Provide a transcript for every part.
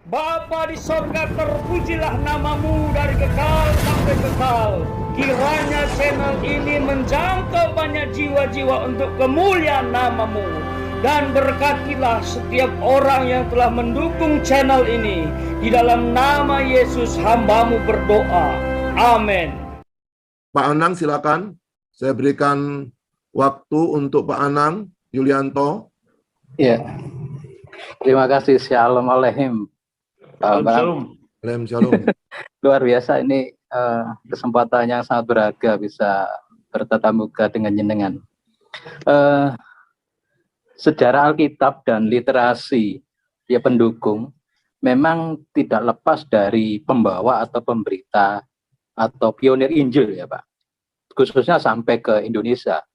Bapa di sorga, terpujilah namamu dari kekal sampai kekal. Kiranya channel ini menjangkau banyak jiwa-jiwa untuk kemuliaan namamu. Dan berkatilah setiap orang yang telah mendukung channel ini. Di dalam nama Yesus hambamu berdoa. Amin. Pak Anang silakan. Saya berikan waktu untuk Pak Anang Yulianto. Ya, terima kasih. Shalom Aleichem. Shalom. Shalom. Luar biasa ini kesempatannya sangat berharga bisa bertatap muka dengan jenengan. Sejarah Alkitab dan literasi ya pendukung memang tidak lepas dari pembawa atau pemberita atau pionir Injil ya Pak. Khususnya sampai ke Indonesia.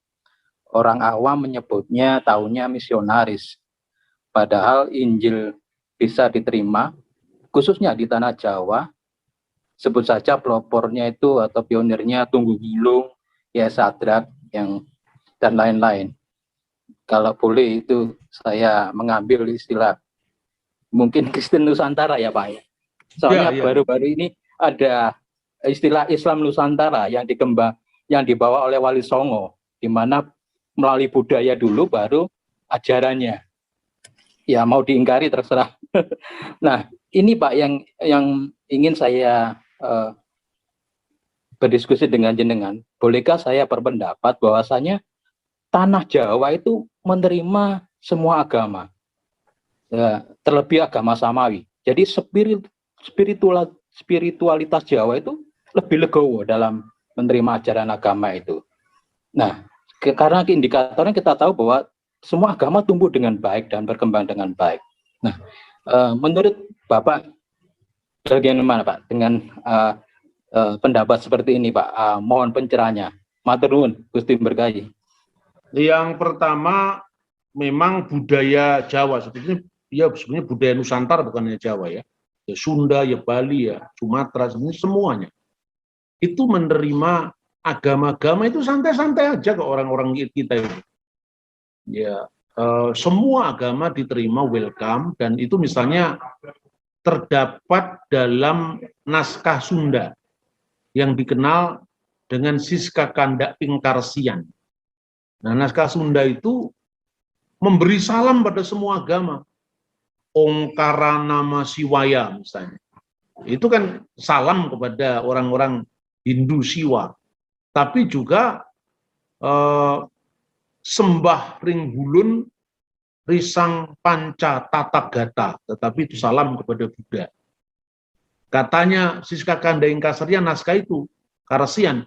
Orang awam menyebutnya tahunnya misionaris. Padahal Injil bisa diterima khususnya di tanah Jawa. Sebut saja pelopornya itu atau pionirnya Tunggu Gulung, ya Sadrak dan lain-lain. Kalau boleh itu saya mengambil istilah mungkin Kristen Nusantara ya Pak ya. Soalnya baru-baru ini ada istilah Islam Nusantara yang dibawa oleh Wali Songo, di mana melalui budaya dulu baru ajarannya. Ya mau diingkari terserah. Nah ini Pak yang ingin saya berdiskusi dengan jenengan. Bolehkah saya berpendapat bahwasanya tanah Jawa itu menerima semua agama, ya, terlebih agama Samawi. Jadi spiritualitas Jawa itu lebih legowo dalam menerima ajaran agama itu. Nah, karena indikatornya kita tahu bahwa semua agama tumbuh dengan baik dan berkembang dengan baik. Nah, menurut Bapak bagaimana Pak dengan pendapat seperti ini Pak? Mohon pencerahannya. Matur nuwun, Gusti berkahi. Yang pertama memang budaya Jawa sebenarnya budaya Nusantara bukan hanya Jawa ya. Ya Sunda, ya Bali, ya Sumatera, semuanya itu menerima agama-agama itu santai-santai aja ke orang-orang kita itu. Ya, semua agama diterima welcome dan itu misalnya terdapat dalam naskah Sunda yang dikenal dengan Siska Kandak Pingkarsian. Nah, naskah Sunda itu memberi salam pada semua agama. Ongkara nama Siwaya misalnya. Itu kan salam kepada orang-orang Hindu Siwa. Tapi juga sembah Ringhulun Risang Panca Tatagata, tetapi itu salam kepada Buddha. Katanya Siska Kanda Ingkasarya naskah itu Karasian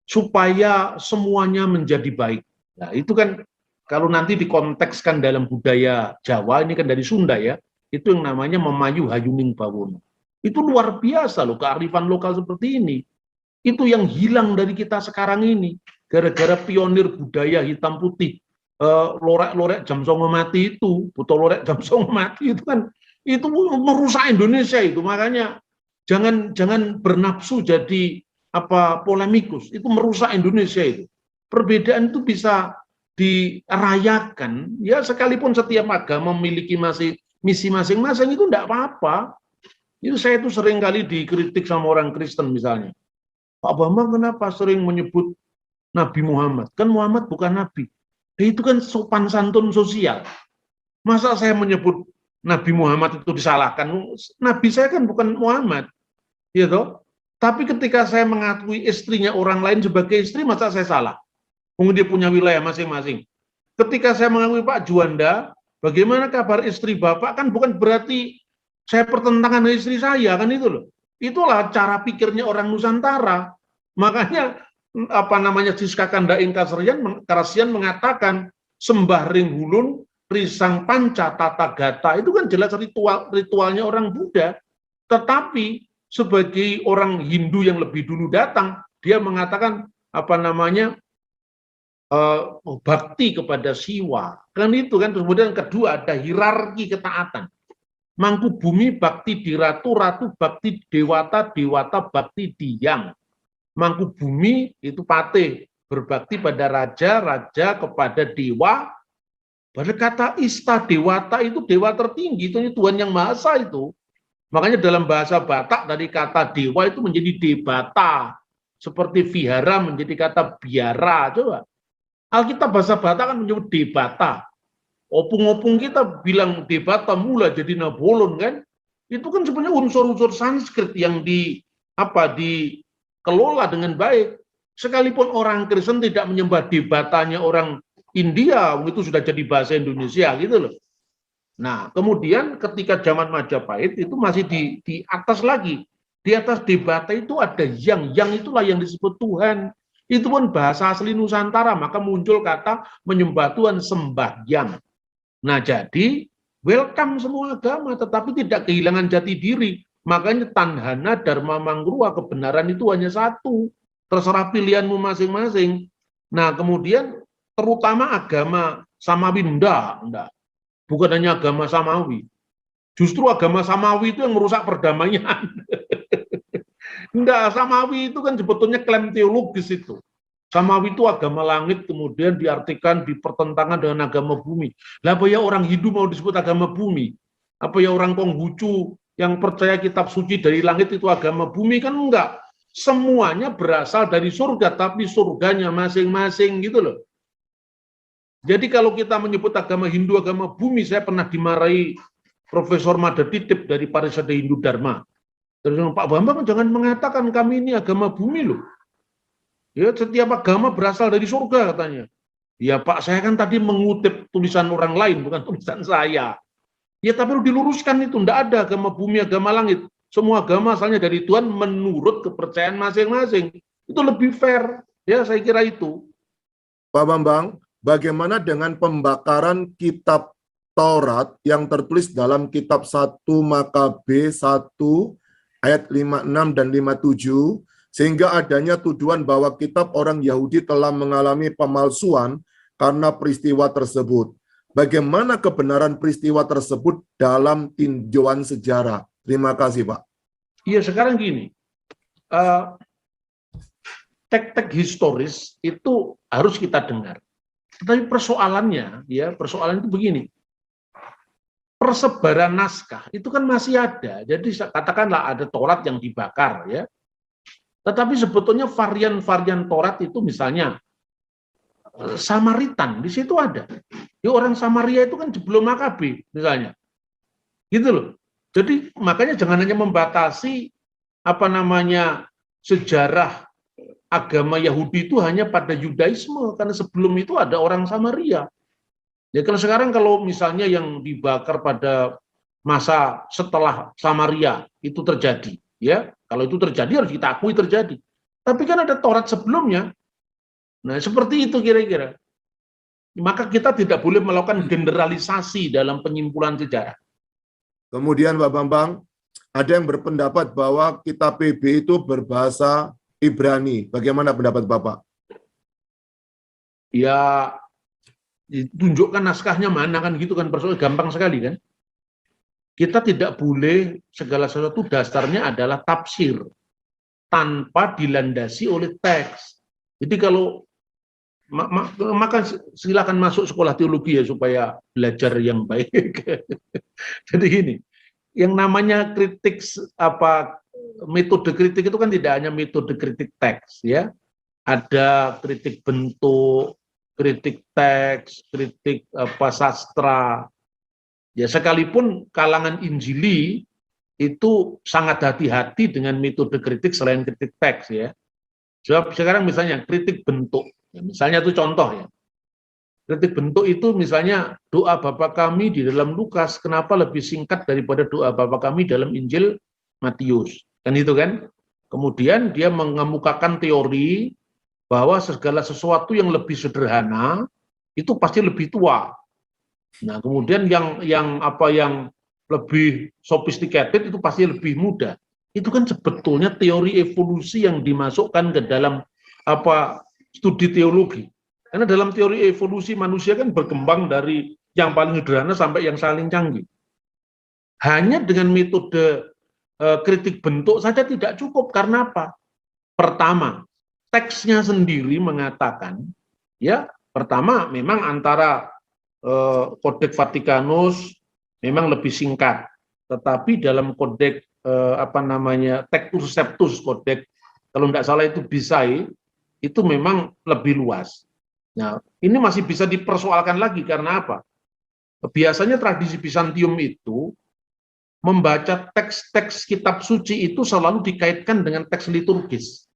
supaya semuanya menjadi baik. Nah, itu kan kalau nanti dikontekskan dalam budaya Jawa, ini kan dari Sunda ya, itu yang namanya Memayu Hayuning Bawono. Itu luar biasa loh, kearifan lokal seperti ini. Itu yang hilang dari kita sekarang ini, gara-gara pionir budaya hitam putih, lorek-lorek jam songo mati itu, buto lorek jam songo mati itu kan, itu merusak Indonesia itu, makanya jangan bernafsu jadi polemikus, itu merusak Indonesia itu. Perbedaan itu bisa dirayakan, ya sekalipun setiap agama memiliki misi masing-masing itu enggak apa-apa. Itu saya itu sering kali dikritik sama orang Kristen misalnya. Pak Bambang kenapa sering menyebut Nabi Muhammad? Kan Muhammad bukan Nabi. Itu kan sopan santun sosial. Masa saya menyebut Nabi Muhammad itu disalahkan? Nabi saya kan bukan Muhammad. Gitu. Tapi ketika saya mengakui istrinya orang lain sebagai istri, masa saya salah? Mungkin dia punya wilayah masing-masing. Ketika saya mengakui Pak Juanda, bagaimana kabar istri Bapak? Kan bukan berarti saya pertentangan dengan istri saya, kan itu loh. Itulah cara pikirnya orang Nusantara. Makanya Siska Kanda Ingkasaryan mengatakan sembah Ringhulun Risang Panca Tatagata itu kan jelas ritualnya orang Buddha. Tetapi sebagai orang Hindu yang lebih dulu datang, dia mengatakan bakti kepada Siwa. Kan itu kan. Kemudian kedua ada hierarki ketaatan. Mangku bumi bakti di ratu, ratu bakti dewata, dewata bakti di yang. Mangku bumi itu pate, berbakti pada raja, raja kepada dewa. Pada kata ista dewata itu dewa tertinggi, itu Tuhan yang Maha Esa itu. Makanya dalam bahasa Batak dari kata dewa itu menjadi debata. Seperti vihara menjadi kata biara. Coba. Alkitab bahasa Batak kan menyebut debata. Opung-opung kita bilang debata mula jadi nabolon kan. Itu kan sebenarnya unsur-unsur Sanskrit yang dikelola dengan baik. Sekalipun orang Kristen tidak menyembah debatanya orang India, itu sudah jadi bahasa Indonesia gitu loh. Nah, kemudian ketika zaman Majapahit itu masih di atas lagi. Di atas debata itu ada yang itulah yang disebut Tuhan. Itu pun bahasa asli Nusantara, maka muncul kata menyembah Tuhan, sembahyang. Nah, jadi welcome semua agama, tetapi tidak kehilangan jati diri. Makanya tanhana dharma mangruwa, kebenaran itu hanya satu. Terserah pilihanmu masing-masing. Nah, kemudian terutama agama Samawi, enggak. Bukan hanya agama Samawi. Justru agama Samawi itu yang merusak perdamaian. Enggak, Samawi itu kan sebetulnya klaim teologis itu. Samawi itu agama langit, kemudian diartikan dipertentangan dengan agama bumi. Lah apa ya orang Hindu mau disebut agama bumi? Apa ya orang Konghucu yang percaya kitab suci dari langit itu agama bumi? Kan enggak. Semuanya berasal dari surga, tapi surganya masing-masing gitu loh. Jadi kalau kita menyebut agama Hindu, agama bumi, saya pernah dimarahi Profesor Mada Titip dari Parisada Hindu Dharma. Terus Pak Bambang jangan mengatakan kami ini agama bumi loh. Ya setiap agama berasal dari surga katanya. Ya Pak, saya kan tadi mengutip tulisan orang lain, bukan tulisan saya. Ya tapi harus diluruskan itu, enggak ada agama bumi, agama langit. Semua agama asalnya dari Tuhan menurut kepercayaan masing-masing. Itu lebih fair, ya saya kira itu. Pak Bambang, bagaimana dengan pembakaran kitab Taurat yang tertulis dalam kitab 1 Makabe 1 ayat 56 dan 57, sehingga adanya tuduhan bahwa kitab orang Yahudi telah mengalami pemalsuan karena peristiwa tersebut. Bagaimana kebenaran peristiwa tersebut dalam tinjauan sejarah? Terima kasih, Pak. Iya, sekarang gini, tek-tek historis itu harus kita dengar. Tapi persoalannya, ya persoalan itu begini. Persebaran naskah itu kan masih ada. Jadi katakanlah ada Taurat yang dibakar, ya. Tetapi sebetulnya varian-varian Taurat itu misalnya Samaritan di situ ada. Ya, orang Samaria itu kan sebelum Makabe misalnya, gitu loh. Jadi makanya jangan hanya membatasi sejarah agama Yahudi itu hanya pada Yudaisme, karena sebelum itu ada orang Samaria. Ya kalau sekarang kalau misalnya yang dibakar pada masa setelah Samaria itu terjadi, ya kalau itu terjadi harus kita akui terjadi. Tapi kan ada Taurat sebelumnya. Nah seperti itu kira-kira. Maka kita tidak boleh melakukan generalisasi dalam penyimpulan sejarah. Kemudian Pak Bambang, ada yang berpendapat bahwa kitab PB itu berbahasa Ibrani. Bagaimana pendapat Bapak? Ya, tunjukkan naskahnya mana kan gitu kan, persoalan gampang sekali kan. Kita tidak boleh segala sesuatu dasarnya adalah tafsir tanpa dilandasi oleh teks. Jadi kalau maka silakan masuk sekolah teologi ya supaya belajar yang baik. Jadi gini, yang namanya kritik metode kritik itu kan tidak hanya metode kritik teks ya. Ada kritik bentuk, kritik teks, kritik sastra. Ya sekalipun kalangan Injili itu sangat hati-hati dengan metode kritik selain kritik teks ya. Sebab sekarang misalnya kritik bentuk. Ya, misalnya itu contoh ya. Kritik bentuk itu misalnya doa Bapa kami di dalam Lukas kenapa lebih singkat daripada doa Bapa kami dalam Injil Matius. Kan itu kan. Kemudian dia mengemukakan teori bahwa segala sesuatu yang lebih sederhana itu pasti lebih tua. Nah, kemudian yang lebih sophisticated itu pasti lebih muda. Itu kan sebetulnya teori evolusi yang dimasukkan ke dalam studi teologi. Karena dalam teori evolusi manusia kan berkembang dari yang paling sederhana sampai yang saling canggih. Hanya dengan metode kritik bentuk saja tidak cukup. Karena apa? Pertama, teksnya sendiri mengatakan, ya, pertama memang antara Kodeks Vatikanus memang lebih singkat. tetapi dalam kodeks Tectus Septus, kodeks kalau tidak salah itu Bisai, itu memang lebih luas. Nah, ini masih bisa dipersoalkan lagi karena apa? Biasanya tradisi Bizantium itu membaca teks-teks kitab suci itu selalu dikaitkan dengan teks liturgis.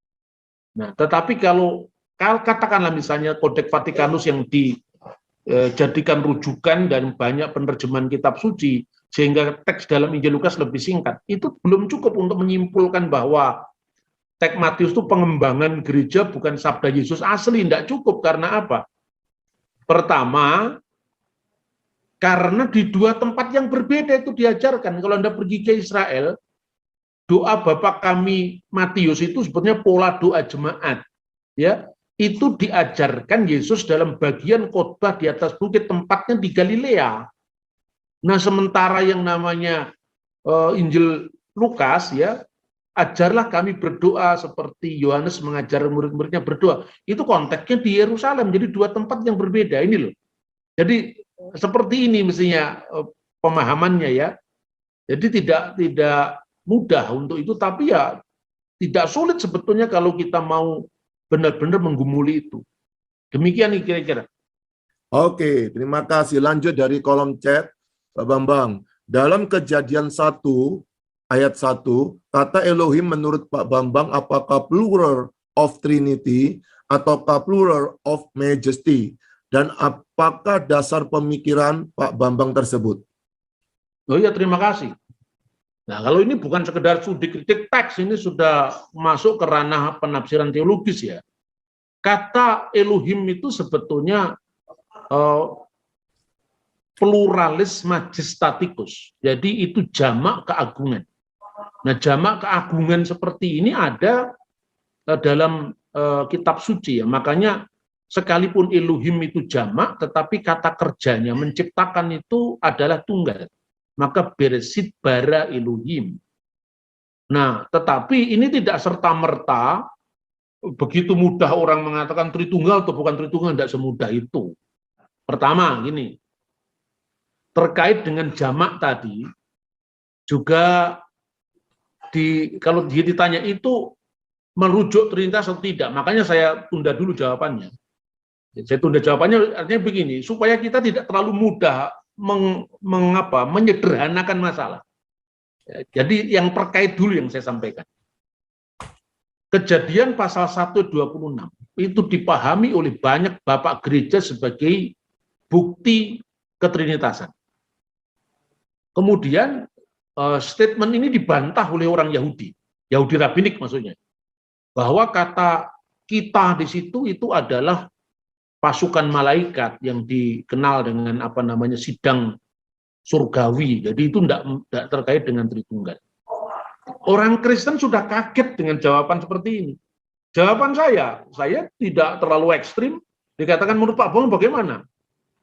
Nah, tetapi kalau katakanlah misalnya Kodeks Vatikanus yang dijadikan rujukan dan banyak penerjemahan kitab suci, sehingga teks dalam Injil Lukas lebih singkat, itu belum cukup untuk menyimpulkan bahwa teks Matius itu pengembangan gereja bukan sabda Yesus asli, tidak cukup. Karena apa? Pertama, karena di dua tempat yang berbeda itu diajarkan. Kalau Anda pergi ke Israel, doa Bapa kami Matius itu sebetulnya pola doa jemaat. Ya, itu diajarkan Yesus dalam bagian khotbah di atas bukit, tempatnya di Galilea. Nah, sementara yang namanya Injil Lukas, ya, ajarlah kami berdoa seperti Yohanes mengajar murid-muridnya berdoa. Itu konteksnya di Yerusalem, jadi dua tempat yang berbeda ini loh. Jadi seperti ini mestinya pemahamannya ya. Jadi tidak mudah untuk itu, tapi ya tidak sulit sebetulnya kalau kita mau benar-benar menggumuli itu. Demikian kira-kira. Oke, terima kasih. Lanjut dari kolom chat, Pak Bambang. Dalam Kejadian 1 ayat 1, kata Elohim menurut Pak Bambang apakah plural of Trinity ataukah plural of Majesty? Dan apakah dasar pemikiran Pak Bambang tersebut? Oh iya, terima kasih. Nah, kalau ini bukan sekedar studi kritik teks, ini sudah masuk ke ranah penafsiran teologis ya. Kata Elohim itu sebetulnya pluralis majestatikus. Jadi itu jamak keagungan. Nah, jamak keagungan seperti ini ada dalam kitab suci ya. Makanya sekalipun Elohim itu jamak, tetapi kata kerjanya menciptakan itu adalah tunggal. Maka Bereshit bara Elohim. Nah, tetapi ini tidak serta-merta begitu mudah orang mengatakan Tritunggal atau bukan Tritunggal, tidak semudah itu. Pertama, gini, terkait dengan jamak tadi, juga kalau dia ditanya itu merujuk Trinitas atau tidak, makanya saya tunda dulu jawabannya. Saya tunda jawabannya artinya begini, supaya kita tidak terlalu mudah menyederhanakan masalah. Jadi yang terkait dulu yang saya sampaikan. Kejadian pasal 1:26 itu dipahami oleh banyak bapak gereja sebagai bukti ketrinitasan. Kemudian statement ini dibantah oleh orang Yahudi Rabinik maksudnya, bahwa kata kita di situ itu adalah pasukan malaikat yang dikenal dengan sidang surgawi. Jadi itu tidak terkait dengan Tritunggal. Orang Kristen sudah kaget dengan jawaban seperti ini. Jawaban saya tidak terlalu ekstrim. Dikatakan menurut Pak Bambang bagaimana?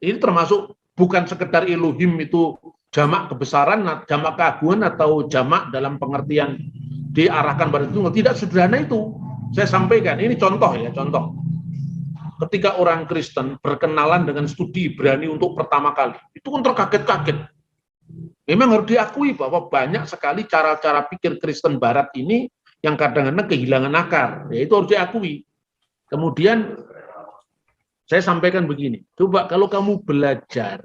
Ini termasuk bukan sekedar Elohim itu jamak kebesaran, jamak keagungan, atau jamak dalam pengertian diarahkan pada Tritunggal. Tidak sederhana itu. Saya sampaikan, ini contoh ya, contoh. Ketika orang Kristen berkenalan dengan studi Ibrani untuk pertama kali, itu kan terkaget-kaget. Memang harus diakui bahwa banyak sekali cara-cara pikir Kristen Barat ini yang kadang-kadang kehilangan akar. Ya, itu harus diakui. Kemudian saya sampaikan begini, coba kalau kamu belajar,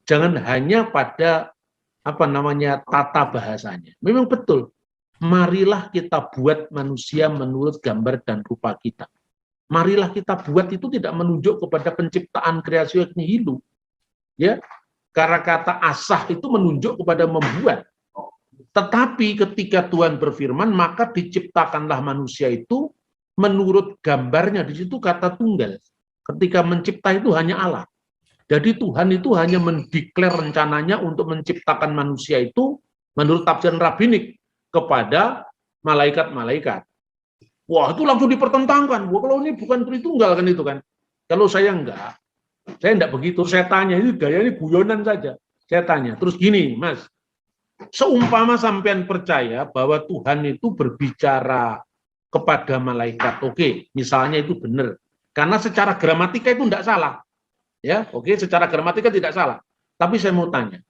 jangan hanya pada tata bahasanya. Memang betul, marilah kita buat manusia menurut gambar dan rupa kita. Marilah kita buat itu tidak menunjuk kepada penciptaan kreasi nihil. Ya, karena kata asah itu menunjuk kepada membuat. Tetapi ketika Tuhan berfirman, maka diciptakanlah manusia itu menurut gambarnya. Di situ kata tunggal. Ketika mencipta itu hanya Allah. Jadi Tuhan itu hanya mendeklar rencananya untuk menciptakan manusia itu menurut tafsiran Rabinik kepada malaikat-malaikat. Wah, itu langsung dipertentangkan. Wah, kalau ini bukan Tritunggal kan itu kan. Kalau saya enggak begitu. Saya tanya, ini gaya ini guyonan saja. Saya tanya, terus gini, Mas, seumpama sampean percaya bahwa Tuhan itu berbicara kepada malaikat, oke, misalnya itu benar. Karena secara gramatika itu enggak salah. Ya, oke, secara gramatika tidak salah. Tapi saya mau tanya,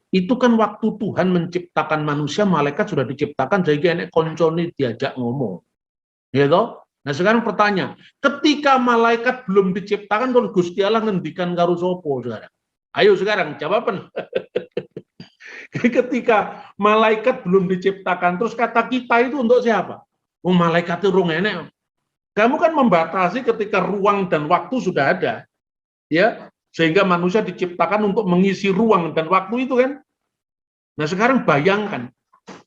Itu kan waktu Tuhan menciptakan manusia, malaikat sudah diciptakan, jadi enek koncone diajak ngomong. Ya toh? Nah sekarang pertanyaan, ketika malaikat belum diciptakan, terus Gusti Allah ngendikan karo sopo sekarang? Ayo sekarang jawaban. Ketika malaikat belum diciptakan, terus kata kita itu untuk siapa? Oh malaikat itu rung enek. Kamu kan membatasi ketika ruang dan waktu sudah ada, ya, sehingga manusia diciptakan untuk mengisi ruang dan waktu itu kan. Nah sekarang bayangkan,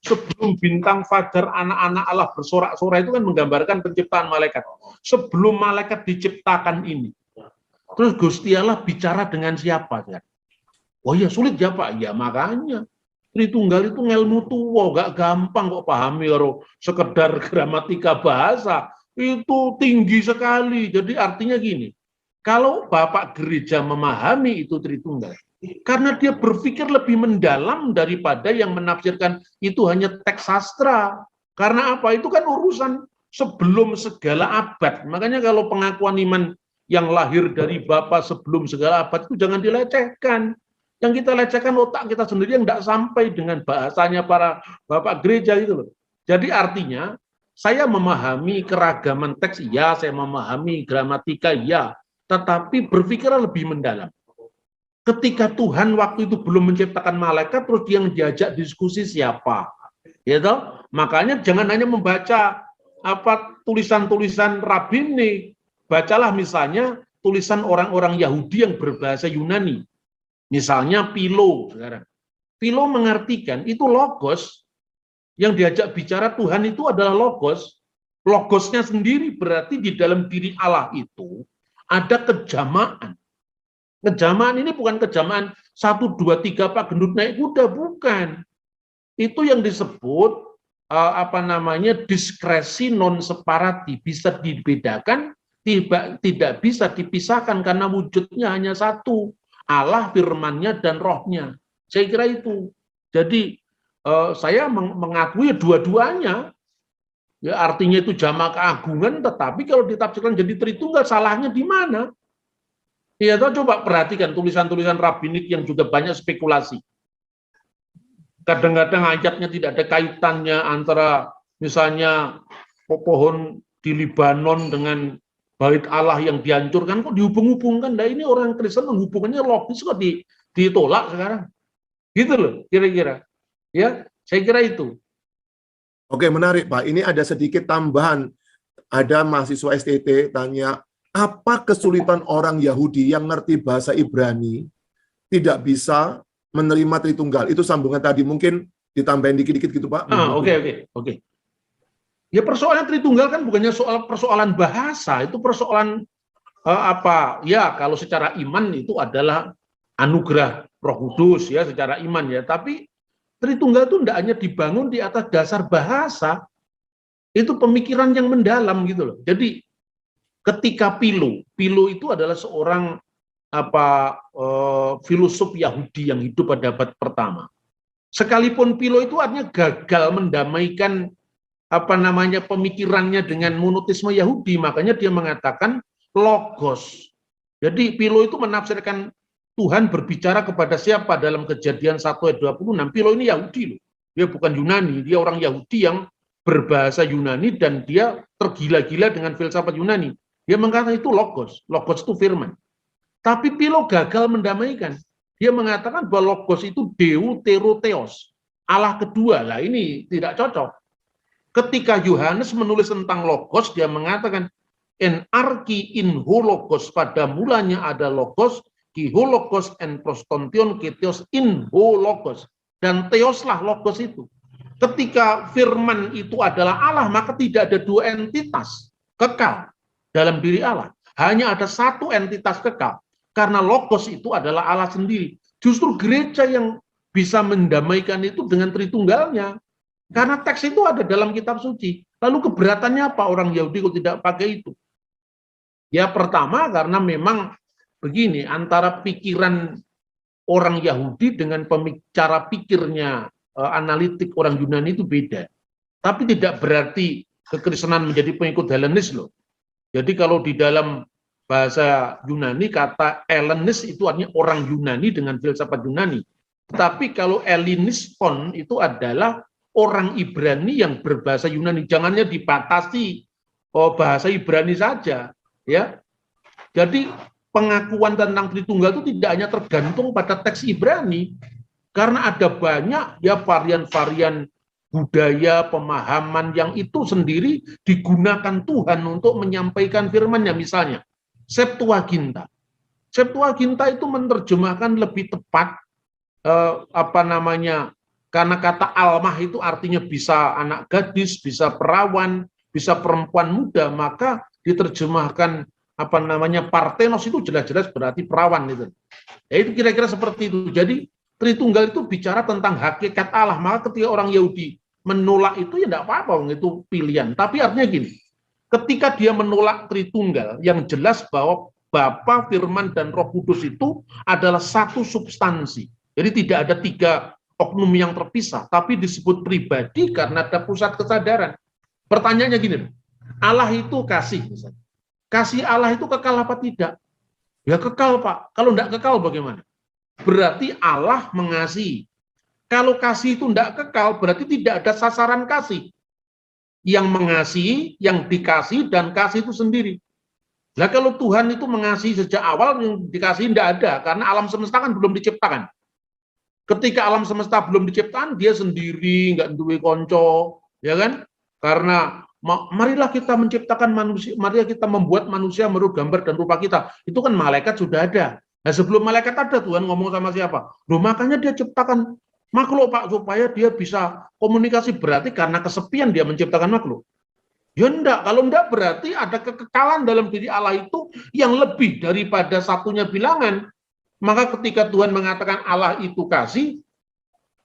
sebelum bintang fajar anak-anak Allah bersorak-sorai itu kan menggambarkan penciptaan malaikat. Sebelum malaikat diciptakan ini, terus Gusti Allah bicara dengan siapa kan? Oh ya sulit ya Pak, ya makanya Tritunggal itu ngelmu tua, gak gampang kok pahami karo sekedar gramatika bahasa, itu tinggi sekali. Jadi artinya gini, kalau Bapak gereja memahami itu Tritunggal, karena dia berpikir lebih mendalam daripada yang menafsirkan itu hanya teks sastra. Karena apa? Itu kan urusan sebelum segala abad. Makanya kalau pengakuan iman yang lahir dari Bapa sebelum segala abad itu jangan dilecehkan. Yang kita lecehkan otak kita sendiri yang tidak sampai dengan bahasanya para bapak gereja itu loh. Jadi artinya saya memahami keragaman teks, ya, saya memahami gramatika, ya, tetapi berpikirlah lebih mendalam. Ketika Tuhan waktu itu belum menciptakan malaikat, terus yang diajak diskusi siapa? Ya toh? Makanya jangan hanya membaca tulisan-tulisan rabbinik, bacalah misalnya tulisan orang-orang Yahudi yang berbahasa Yunani. Misalnya Philo sekarang. Philo mengartikan itu logos, yang diajak bicara Tuhan itu adalah logos. Logosnya sendiri berarti di dalam diri Allah itu ada kejamaan. Kejamaan ini bukan kejamaan 1, 2, 3 Pak Gendut naik kuda, bukan. Itu yang disebut diskresi non separati, bisa dibedakan, tidak bisa dipisahkan karena wujudnya hanya satu. Allah, firman-Nya, dan rohnya. Saya kira itu. Jadi saya mengakui dua-duanya. Ya, artinya itu jamak keagungan, tetapi kalau ditafsirkan jadi Tritunggal, salahnya di mana? Ya, coba perhatikan tulisan-tulisan rabbinik yang juga banyak spekulasi. Kadang-kadang ayatnya tidak ada kaitannya antara misalnya pohon di Libanon dengan Bait Allah yang dihancurkan, kok dihubung-hubungkan? Nah ini orang Kristen menghubungannya logis, kok ditolak sekarang. Gitu loh, kira-kira. Ya, saya kira itu. Oke, menarik Pak. Ini ada sedikit tambahan. Ada mahasiswa STT tanya, apa kesulitan orang Yahudi yang ngerti bahasa Ibrani tidak bisa menerima Tritunggal? Itu sambungan tadi, mungkin ditambahin dikit-dikit gitu Pak. Oke. Ya persoalan Tritunggal kan bukannya soal persoalan bahasa, itu persoalan ya kalau secara iman itu adalah anugerah Roh Kudus ya secara iman ya, tapi Tritunggal itu tidak hanya dibangun di atas dasar bahasa, itu pemikiran yang mendalam gitu loh. Jadi ketika Philo itu adalah seorang filosof Yahudi yang hidup pada abad pertama. Sekalipun Philo itu artinya gagal mendamaikan pemikirannya dengan monoteisme Yahudi, makanya dia mengatakan logos. Jadi Philo itu menafsirkan Tuhan berbicara kepada siapa dalam Kejadian 1 ayat 26. Philo ini Yahudi loh. Dia bukan Yunani, dia orang Yahudi yang berbahasa Yunani dan dia tergila-gila dengan filsafat Yunani. Dia mengatakan itu logos. Logos itu firman. Tapi Philo gagal mendamaikan. Dia mengatakan bahwa logos itu deuterotheos, Allah kedua. Lah ini tidak cocok. Ketika Yohanes menulis tentang logos, dia mengatakan en arki in hologos, pada mulanya ada logos, ki hologos en prostontion ki theos in hologos, dan theoslah logos itu. Ketika firman itu adalah Allah, maka tidak ada dua entitas kekal dalam diri Allah. Hanya ada satu entitas kekal, karena logos itu adalah Allah sendiri. Justru gereja yang bisa mendamaikan itu dengan Tritunggalnya. Karena teks itu ada dalam kitab suci. Lalu keberatannya apa orang Yahudi kalau tidak pakai itu? Ya pertama karena memang begini, antara pikiran orang Yahudi dengan cara pikirnya analitik orang Yunani itu beda. Tapi tidak berarti kekristenan menjadi pengikut Helenis loh. Jadi kalau di dalam bahasa Yunani kata Helenis itu artinya orang Yunani dengan filsafat Yunani. Tapi kalau Eliniskon itu adalah orang Ibrani yang berbahasa Yunani. Jangannya dibatasi bahasa Ibrani saja, ya. Jadi pengakuan tentang Tritunggal itu tidak hanya tergantung pada teks Ibrani, karena ada banyak ya varian-varian budaya, pemahaman yang itu sendiri digunakan Tuhan untuk menyampaikan firman-Nya. Misalnya Septuaginta. Septuaginta itu menerjemahkan lebih tepat karena kata almah itu artinya bisa anak gadis, bisa perawan, bisa perempuan muda, maka diterjemahkan Parthenos itu jelas-jelas berarti perawan itu. Ya itu kira-kira seperti itu. Jadi Tritunggal itu bicara tentang hakikat Allah. Maka ketika orang Yahudi menolak itu ya tidak apa-apa, itu pilihan. Tapi artinya gini, ketika dia menolak Tritunggal, yang jelas bahwa Bapa, Firman, dan Roh Kudus itu adalah satu substansi. Jadi tidak ada tiga oknum yang terpisah, tapi disebut pribadi karena ada pusat kesadaran. Pertanyaannya gini, Allah itu kasih, misalnya. Kasih Allah itu kekal apa tidak? Ya kekal, Pak. Kalau tidak kekal bagaimana? Berarti Allah mengasihi. Kalau kasih itu tidak kekal, berarti tidak ada sasaran kasih. Yang mengasihi, yang dikasih, dan kasih itu sendiri. Nah kalau Tuhan itu mengasihi sejak awal, yang dikasih tidak ada, karena alam semesta kan belum diciptakan. Ketika alam semesta belum diciptakan, dia sendiri, nggak duwe konco, ya kan? Karena marilah kita menciptakan manusia, marilah kita membuat manusia menurut gambar dan rupa kita. Itu kan malaikat sudah ada. Nah sebelum malaikat ada, Tuhan ngomong sama siapa? Loh makanya dia ciptakan makhluk, Pak, supaya dia bisa komunikasi. Berarti karena kesepian dia menciptakan makhluk. Ya enggak, kalau enggak berarti ada kekekalan dalam diri Allah itu yang lebih daripada satunya bilangan. Maka ketika Tuhan mengatakan Allah itu kasih,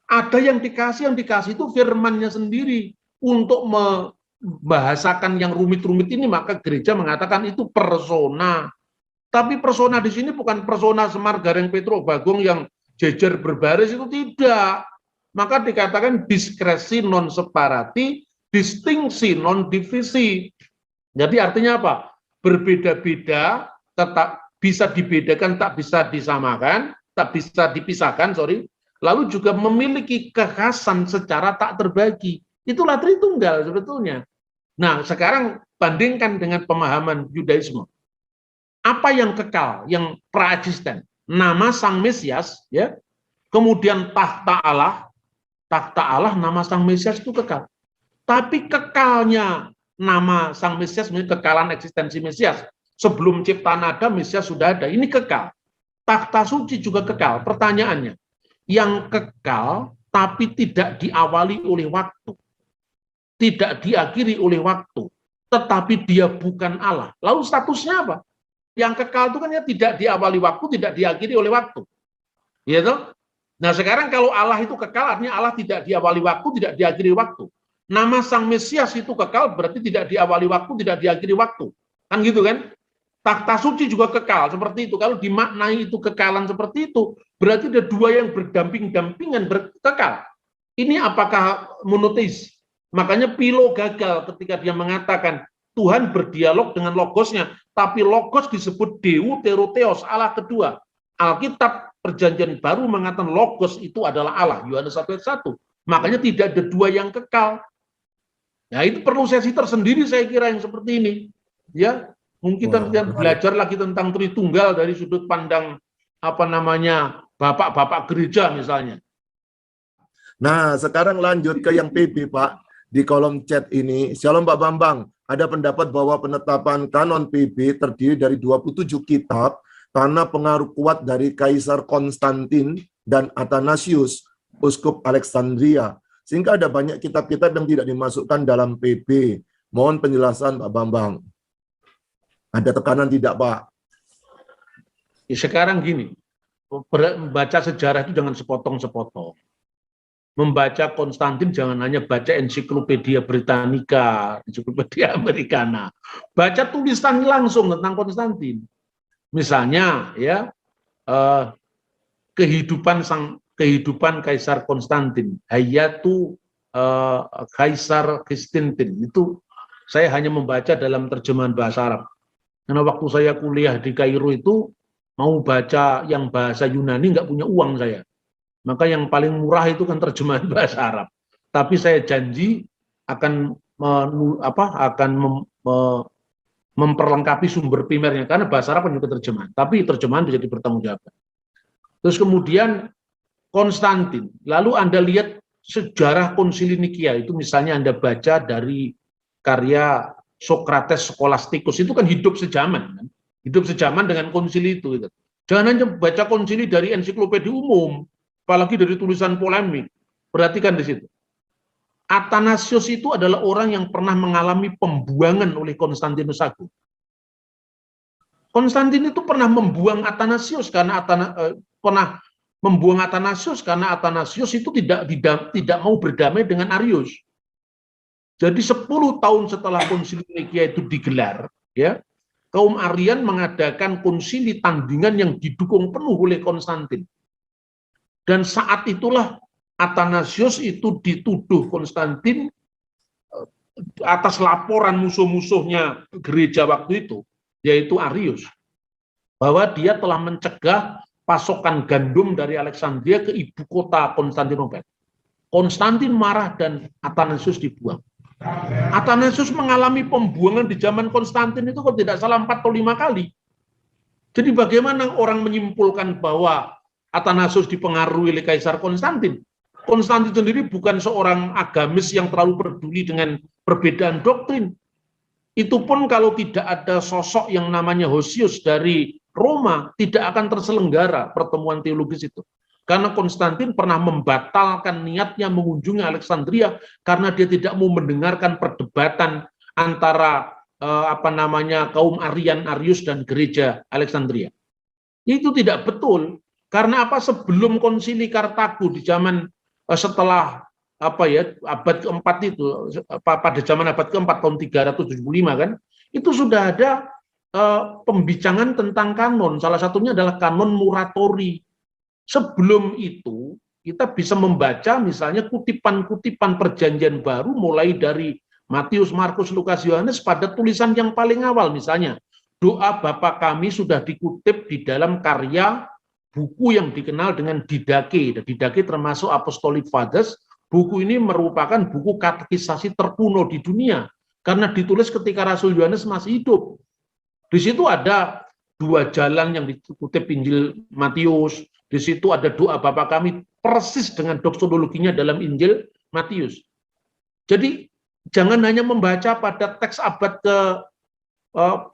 ada yang dikasih itu firman-Nya sendiri. Untuk membahasakan yang rumit-rumit ini, maka gereja mengatakan itu persona. Tapi persona di sini bukan persona Semar, Gareng, Petro, Bagong yang jejer berbaris, itu tidak. Maka dikatakan diskresi non separati, distingsi non divisi. Jadi artinya apa? Berbeda-beda, tetap bisa dibedakan, tak bisa disamakan, tak bisa dipisahkan, lalu juga memiliki kekhasan secara tak terbagi. Itulah Tritunggal sebetulnya. Nah, sekarang bandingkan dengan pemahaman Yudaisme. Apa yang kekal, yang praeksisten? Nama Sang Mesias, ya. Kemudian tahta Allah, nama Sang Mesias itu kekal. Tapi kekalnya nama Sang Mesias, kekalan eksistensi Mesias. Sebelum ciptaan ada, Mesias sudah ada. Ini kekal. Takhta suci juga kekal. Pertanyaannya, yang kekal tapi tidak diawali oleh waktu, tidak diakhiri oleh waktu, tetapi dia bukan Allah. Lalu statusnya apa? Yang kekal itu kan ya tidak diawali waktu, tidak diakhiri oleh waktu. Ya toh? Nah sekarang kalau Allah itu kekal, artinya Allah tidak diawali waktu, tidak diakhiri waktu. Nama Sang Mesias itu kekal, berarti tidak diawali waktu, tidak diakhiri waktu. Kan gitu kan? Takhta suci juga kekal, seperti itu. Kalau dimaknai itu kekalan seperti itu, berarti ada dua yang berdamping-dampingan, berkekal. Ini apakah monoteis? Makanya Philo gagal ketika dia mengatakan Tuhan berdialog dengan logosnya, tapi logos disebut Deuterotheos, Allah kedua. Alkitab Perjanjian Baru mengatakan logos itu adalah Allah, Yohanes 1:1. Makanya tidak ada dua yang kekal. Nah itu perlu sesi tersendiri saya kira yang seperti ini. Ya, mungkin kita belajar lagi tentang Tritunggal dari sudut pandang bapak-bapak gereja misalnya. Nah, sekarang lanjut ke yang PB, Pak. Di kolom chat ini, Shalom Pak Bambang, ada pendapat bahwa penetapan kanon PB terdiri dari 27 kitab karena pengaruh kuat dari Kaisar Konstantin dan Athanasius, Uskup Alexandria, sehingga ada banyak kitab-kitab yang tidak dimasukkan dalam PB. Mohon penjelasan Pak Bambang. Ada tekanan tidak, Pak? Sekarang gini, membaca sejarah itu jangan sepotong-sepotong. Membaca Konstantin jangan hanya baca ensiklopedia Britannica, ensiklopedia Americana. Baca tulisan langsung tentang Konstantin. Misalnya ya kehidupan Kaisar Konstantin, Hayatu Kaisar Konstantin, itu saya hanya membaca dalam terjemahan bahasa Arab. Karena waktu saya kuliah di Kairo itu mau baca yang bahasa Yunani nggak punya uang saya. Maka yang paling murah itu kan terjemahan bahasa Arab. Tapi saya janji akan memperlengkapi sumber primernya, karena bahasa Arab kan juga terjemahan. Tapi terjemahan bisa dipertanggungjawabkan. Terus kemudian Konstantin. Lalu Anda lihat sejarah Konsili Nikia itu, misalnya Anda baca dari karya Sokrates Skolastikus, itu kan hidup sejaman, kan? Hidup sejaman dengan konsili itu. Gitu. Jangan hanya baca konsili dari ensiklopedia umum, apalagi dari tulisan polemik. Perhatikan di situ. Athanasius itu adalah orang yang pernah mengalami pembuangan oleh Konstantinus Agung. Konstantin itu pernah membuang Athanasius karena Athanasius itu tidak mau berdamai dengan Arius. Jadi 10 tahun setelah Konsili Nikia itu digelar, ya, kaum Arian mengadakan konsili tandingan yang didukung penuh oleh Konstantin. Dan saat itulah Athanasius itu dituduh Konstantin atas laporan musuh-musuhnya gereja waktu itu, yaitu Arius, bahwa dia telah mencegah pasokan gandum dari Alexandria ke ibu kota Konstantinopel. Konstantin marah dan Athanasius dibuang. Athanasius mengalami pembuangan di zaman Konstantin itu kalau tidak salah 4 atau 5 kali. Jadi bagaimana orang menyimpulkan bahwa Athanasius dipengaruhi oleh Kaisar Konstantin? Konstantin sendiri bukan seorang agamis yang terlalu peduli dengan perbedaan doktrin. Itu pun kalau tidak ada sosok yang namanya Hosius dari Roma, tidak akan terselenggara pertemuan teologis itu. Karena Konstantin pernah membatalkan niatnya mengunjungi Alexandria karena dia tidak mau mendengarkan perdebatan antara kaum Arian, Arius dan gereja Alexandria. Itu tidak betul. Karena apa? Sebelum Konsili Kartago di zaman setelah abad keempat itu, pada zaman abad keempat tahun 375 kan, itu sudah ada pembicaraan tentang kanon. Salah satunya adalah kanon Muratori. Sebelum itu, kita bisa membaca misalnya kutipan-kutipan perjanjian baru mulai dari Matius, Markus, Lukas, Yohanes pada tulisan yang paling awal. Misalnya, doa Bapa kami sudah dikutip di dalam karya buku yang dikenal dengan Didache. Didache termasuk Apostolic Fathers. Buku ini merupakan buku katekisasi terkuno di dunia karena ditulis ketika Rasul Yohanes masih hidup. Di situ ada 2 jalan yang dikutip Injil Matius. Di situ ada doa Bapa kami persis dengan doksologinya dalam Injil Matius. Jadi jangan hanya membaca pada teks abad ke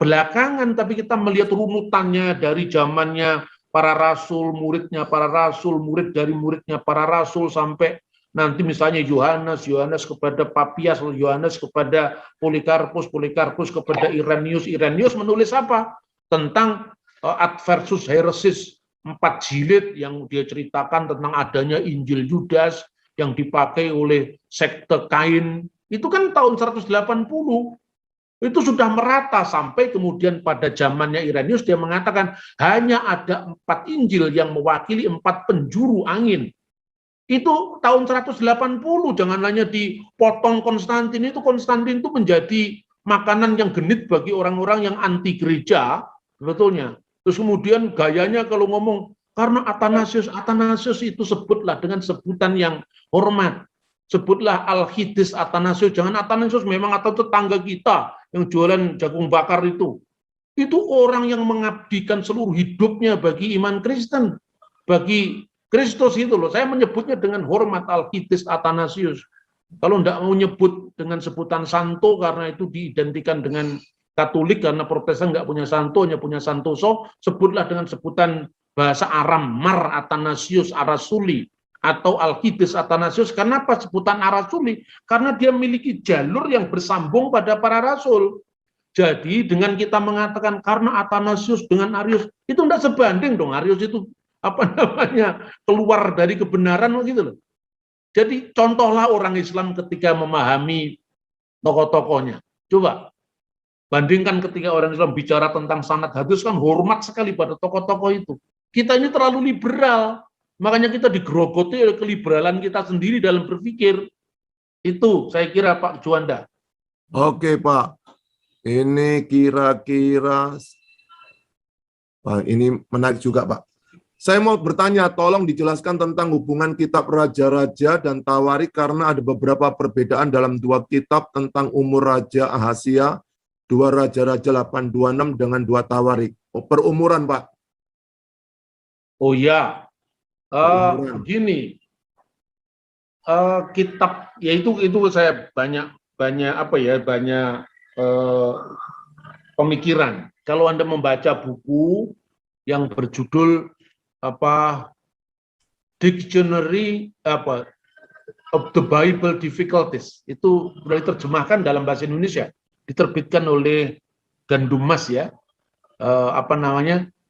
belakangan, tapi kita melihat runutannya dari zamannya para rasul, muridnya para rasul, murid dari muridnya para rasul, sampai nanti misalnya Yohanes kepada Papias, Yohanes kepada Polikarpus, Polikarpus kepada Irenaeus. Irenaeus menulis apa? Tentang Adversus Heresis, 4 jilid yang dia ceritakan tentang adanya Injil Yudas yang dipakai oleh sekte Kain. Itu kan tahun 180. Itu sudah merata sampai kemudian pada zamannya Irenaeus dia mengatakan hanya ada 4 Injil yang mewakili 4 penjuru angin. Itu tahun 180, jangan hanya dipotong Konstantin. Itu Konstantin itu menjadi makanan yang genit bagi orang-orang yang anti gereja, sebetulnya. Terus kemudian gayanya kalau ngomong, karena Athanasius itu sebutlah dengan sebutan yang hormat. Sebutlah Alkhitis Athanasius, jangan Athanasius memang atau tetangga kita yang jualan jagung bakar itu. Itu orang yang mengabdikan seluruh hidupnya bagi iman Kristen, bagi Kristus itu loh. Saya menyebutnya dengan hormat Alkhitis Athanasius. Kalau tidak mau nyebut dengan sebutan santo karena itu diidentikan dengan Katolik, karena Protestan nggak punya santo, hanya punya santoso, sebutlah dengan sebutan bahasa Aram, Mar Athanasius Arasuli atau Alkhitis Athanasius. Kenapa sebutan Arasuli? Karena dia memiliki jalur yang bersambung pada para rasul. Jadi dengan kita mengatakan karena Athanasius dengan Arius, itu tidak sebanding dong. Arius itu keluar dari kebenaran gitu loh. Jadi contohlah orang Islam ketika memahami tokoh-tokohnya. Coba bandingkan ketika orang Islam bicara tentang sanad hadis, kan hormat sekali pada tokoh-tokoh itu. Kita ini terlalu liberal, makanya kita digerogoti oleh keliberalan kita sendiri dalam berpikir. Itu saya kira Pak Juanda. Oke Pak, ini kira-kira ini menarik juga Pak. Saya mau bertanya, tolong dijelaskan tentang hubungan kitab Raja-Raja dan Tawarik karena ada beberapa perbedaan dalam dua kitab tentang umur Raja Ahasia, 2 Raja-Raja 826 dengan 2 Tawarik. Oh, perumuran, Pak. Oh ya, Perumuran. begini, kitab ya itu saya banyak pemikiran. Kalau Anda membaca buku yang berjudul Dictionary of the Bible Difficulties, itu sudah diterjemahkan dalam bahasa Indonesia, diterbitkan oleh Gandumas ya,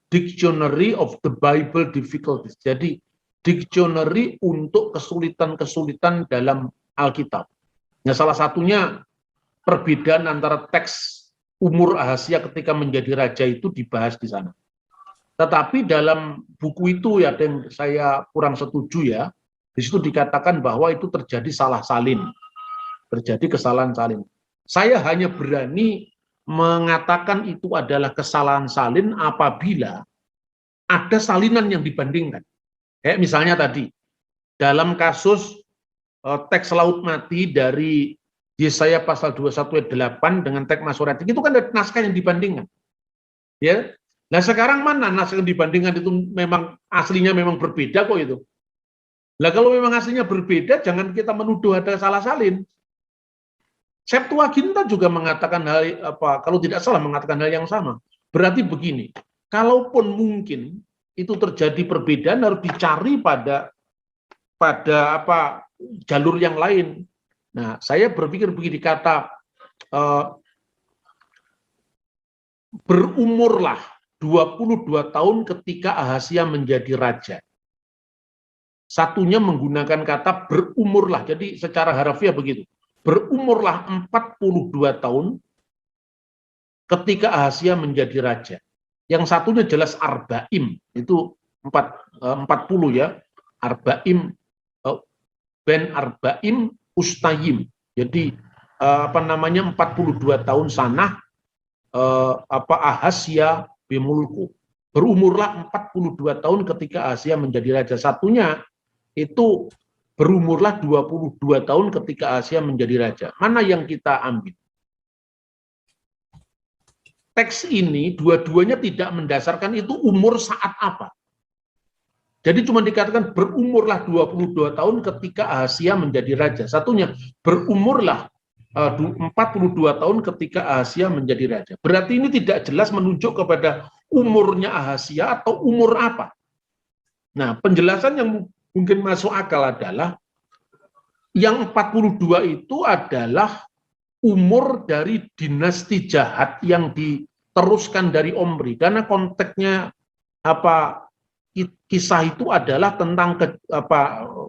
Dictionary of the Bible Difficulties. Jadi dictionary untuk kesulitan-kesulitan dalam Alkitab. Nah, salah satunya perbedaan antara teks umur Ahasia ketika menjadi raja itu dibahas di sana. Tetapi dalam buku itu ya, yang saya kurang setuju ya, di situ dikatakan bahwa itu terjadi salah salin, terjadi kesalahan salin. Saya hanya berani mengatakan itu adalah kesalahan salin apabila ada salinan yang dibandingkan. Kayak misalnya tadi, dalam kasus teks laut mati dari Yesaya pasal 21 ayat 8 dengan teks Masoretik, itu kan ada naskah yang dibandingkan. Ya. Nah sekarang mana naskah yang dibandingkan itu memang aslinya memang berbeda kok itu. Nah kalau memang aslinya berbeda, jangan kita menuduh ada salah salin. Septuaginta juga mengatakan kalau tidak salah mengatakan hal yang sama. Berarti begini, kalaupun mungkin itu terjadi perbedaan harus dicari pada jalur yang lain. Nah, saya berpikir begini, kata berumurlah 22 tahun ketika Ahasia menjadi raja. Satunya menggunakan kata berumurlah, jadi secara harfiah begitu. Berumurlah 42 tahun ketika Ahasia menjadi raja. Yang satunya jelas Arba'im, itu 40 ya. Arba'im, Ben Arba'im Ustayim. Jadi 42 tahun sanah Ahasia bimulku. Berumurlah 42 tahun ketika Ahasia menjadi raja. Satunya itu berumurlah 22 tahun ketika Ahasia menjadi raja. Mana yang kita ambil? Teks ini dua-duanya tidak mendasarkan itu umur saat apa. Jadi cuma dikatakan berumurlah 22 tahun ketika Ahasia menjadi raja. Satunya berumurlah 42 tahun ketika Ahasia menjadi raja. Berarti ini tidak jelas menunjuk kepada umurnya Ahasia atau umur apa. Nah, penjelasan yang mungkin masuk akal adalah yang 42 itu adalah umur dari dinasti jahat yang diteruskan dari Omri, karena konteksnya kisah itu adalah tentang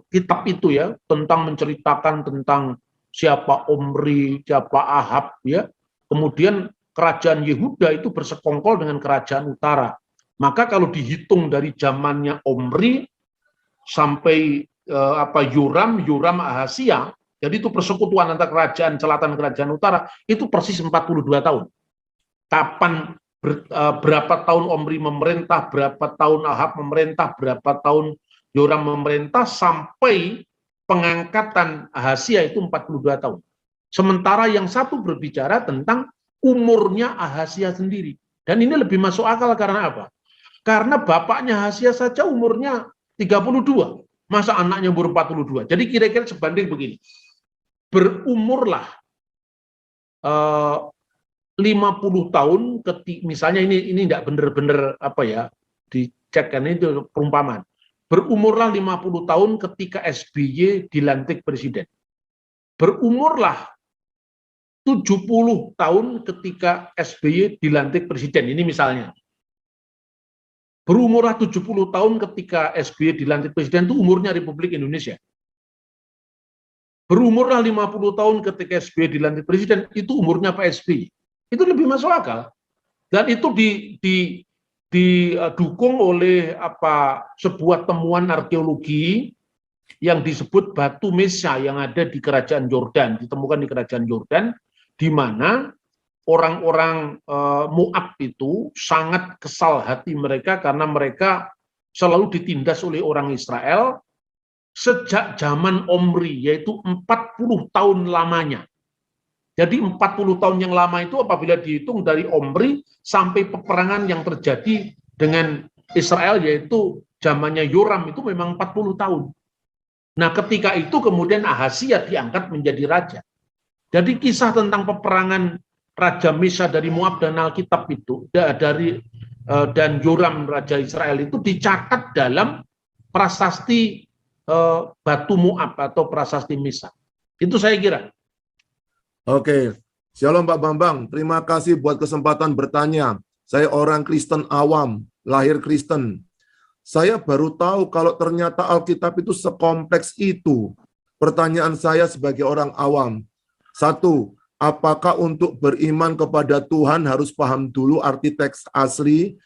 kitab itu ya, tentang menceritakan tentang siapa Omri, siapa Ahab ya. Kemudian kerajaan Yehuda itu bersekongkol dengan kerajaan utara. Maka kalau dihitung dari zamannya Omri sampai Yoram Ahasia, jadi itu persekutuan antara kerajaan selatan dan kerajaan utara, itu persis 42 tahun. Kapan berapa tahun Omri memerintah, berapa tahun Ahab memerintah, berapa tahun Yoram memerintah, sampai pengangkatan Ahasia itu 42 tahun. Sementara yang satu berbicara tentang umurnya Ahasia sendiri. Dan ini lebih masuk akal karena apa? Karena bapaknya Ahasia saja umurnya 32. Masa anaknya umur 42. Jadi kira-kira sebanding begini. Berumurlah 50 tahun misalnya ini tidak benar-benar dicek, kan itu perumpamaan. Berumurlah 50 tahun ketika SBY dilantik presiden. Berumurlah 70 tahun ketika SBY dilantik presiden. Ini misalnya. Berumurlah 70 tahun ketika SBY dilantik presiden, itu umurnya Republik Indonesia. Berumurlah 50 tahun ketika SBY dilantik presiden, itu umurnya Pak SBY. Itu lebih masuk akal. Dan itu didukung oleh sebuah temuan arkeologi yang disebut batu Mesa yang ada di kerajaan Yordan, ditemukan di kerajaan Yordan, di mana orang-orang Moab itu sangat kesal hati mereka karena mereka selalu ditindas oleh orang Israel sejak zaman Omri, yaitu 40 tahun lamanya. Jadi 40 tahun yang lama itu apabila dihitung dari Omri sampai peperangan yang terjadi dengan Israel, yaitu zamannya Yoram, itu memang 40 tahun. Nah, ketika itu kemudian Ahazia diangkat menjadi raja. Jadi kisah tentang peperangan Raja Mesha dari Moab dan Alkitab itu, dan Yoram Raja Israel itu dicatat dalam prasasti Batu Moab atau prasasti Mesha. Itu saya kira. Oke, Shalom Pak Bambang, terima kasih buat kesempatan bertanya. Saya orang Kristen awam, lahir Kristen. Saya baru tahu kalau ternyata Alkitab itu sekompleks itu. Pertanyaan saya sebagai orang awam. 1, apakah untuk beriman kepada Tuhan harus paham dulu arti teks asli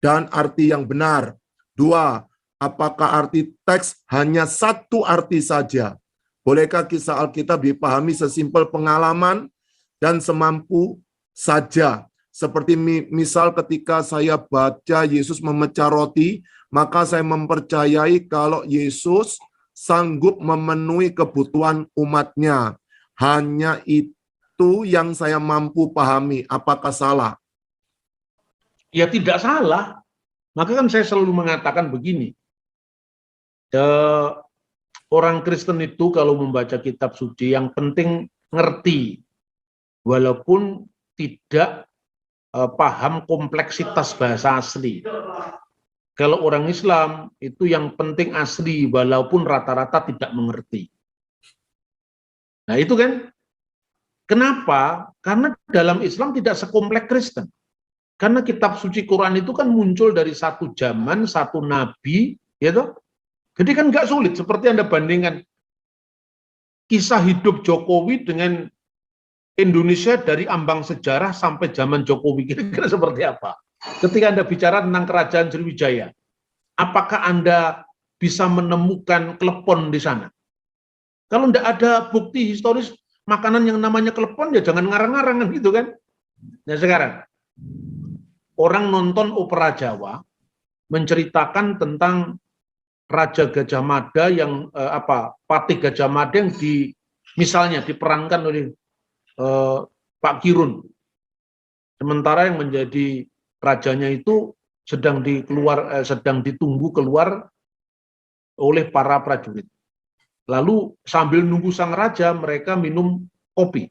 dan arti yang benar? 2, apakah arti teks hanya satu arti saja? Bolehkah kisah Alkitab dipahami sesimpel pengalaman dan semampu saja? Seperti misal ketika saya baca Yesus memecah roti, maka saya mempercayai kalau Yesus sanggup memenuhi kebutuhan umatnya. Hanya itu yang saya mampu pahami. Apakah salah? Ya tidak salah. Maka kan saya selalu mengatakan begini. Orang Kristen itu kalau membaca kitab suci yang penting ngerti. Walaupun tidak paham kompleksitas bahasa asli. Kalau orang Islam itu yang penting asli walaupun rata-rata tidak mengerti. Nah itu kan, kenapa? Karena dalam Islam tidak sekompleks Kristen. Karena kitab suci Quran itu kan muncul dari satu zaman, satu nabi, gitu. Jadi kan nggak sulit, seperti Anda bandingkan kisah hidup Jokowi dengan Indonesia dari ambang sejarah sampai zaman Jokowi, kira-kira seperti apa? Ketika Anda bicara tentang kerajaan Sriwijaya, apakah Anda bisa menemukan klepon di sana? Kalau tidak ada bukti historis makanan yang namanya klepon, ya jangan ngarang-ngarangan gitu kan. Nah sekarang, orang nonton opera Jawa menceritakan tentang Raja Gajah Mada yang Patih Gajah Mada yang misalnya diperankan oleh Pak Kirun. Sementara yang menjadi rajanya itu sedang ditunggu keluar oleh para prajurit. Lalu sambil nunggu sang raja, mereka minum kopi.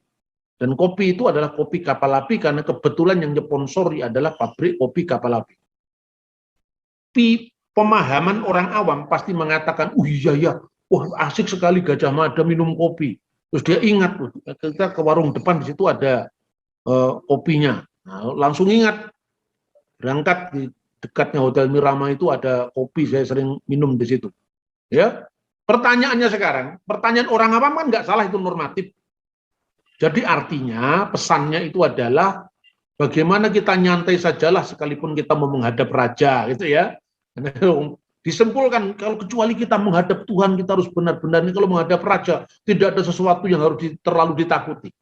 Dan kopi itu adalah kopi kapal api karena kebetulan yang nyponsori adalah pabrik kopi kapal api. Pemahaman orang awam pasti mengatakan, iya ya, wah asik sekali Gajah Mada minum kopi. Terus dia ingat, kita ke warung depan di situ ada kopinya. Nah, langsung ingat, berangkat di dekatnya Hotel Mirama itu ada kopi, saya sering minum di situ. Ya. Pertanyaannya sekarang, pertanyaan orang awam kan nggak salah, itu normatif. Jadi artinya pesannya itu adalah bagaimana kita nyantai sajalah sekalipun kita mau menghadap raja, gitu ya. Disimpulkan kalau kecuali kita menghadap Tuhan kita harus benar-benar, kalau menghadap raja tidak ada sesuatu yang harus terlalu ditakuti.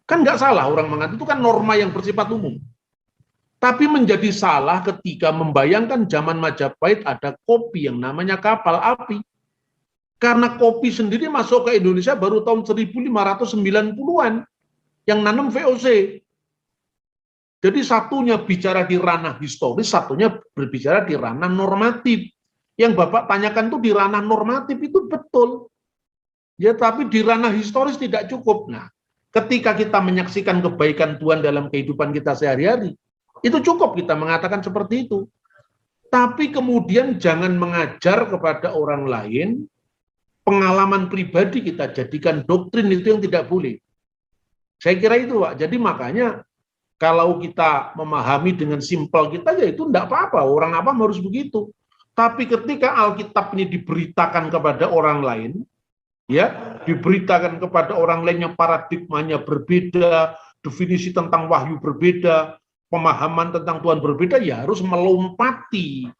Kan nggak salah orang mengatakan, itu kan norma yang bersifat umum. Tapi menjadi salah ketika membayangkan zaman Majapahit ada kopi yang namanya kapal api. Karena kopi sendiri masuk ke Indonesia baru tahun 1590-an yang nanam VOC. Jadi satunya bicara di ranah historis, satunya berbicara di ranah normatif. Yang Bapak tanyakan tuh di ranah normatif itu betul. Ya, tapi di ranah historis tidak cukup. Nah, ketika kita menyaksikan kebaikan Tuhan dalam kehidupan kita sehari-hari, itu cukup kita mengatakan seperti itu. Tapi kemudian jangan mengajar kepada orang lain, pengalaman pribadi kita jadikan doktrin, itu yang tidak boleh. Saya kira itu, Pak. Jadi makanya kalau kita memahami dengan simpel kita, ya itu tidak apa-apa. Orang awam harus begitu. Tapi ketika Alkitab ini diberitakan kepada orang lain, ya, diberitakan kepada orang lain yang paradigmanya berbeda, definisi tentang wahyu berbeda, pemahaman tentang Tuhan berbeda, ya harus melompati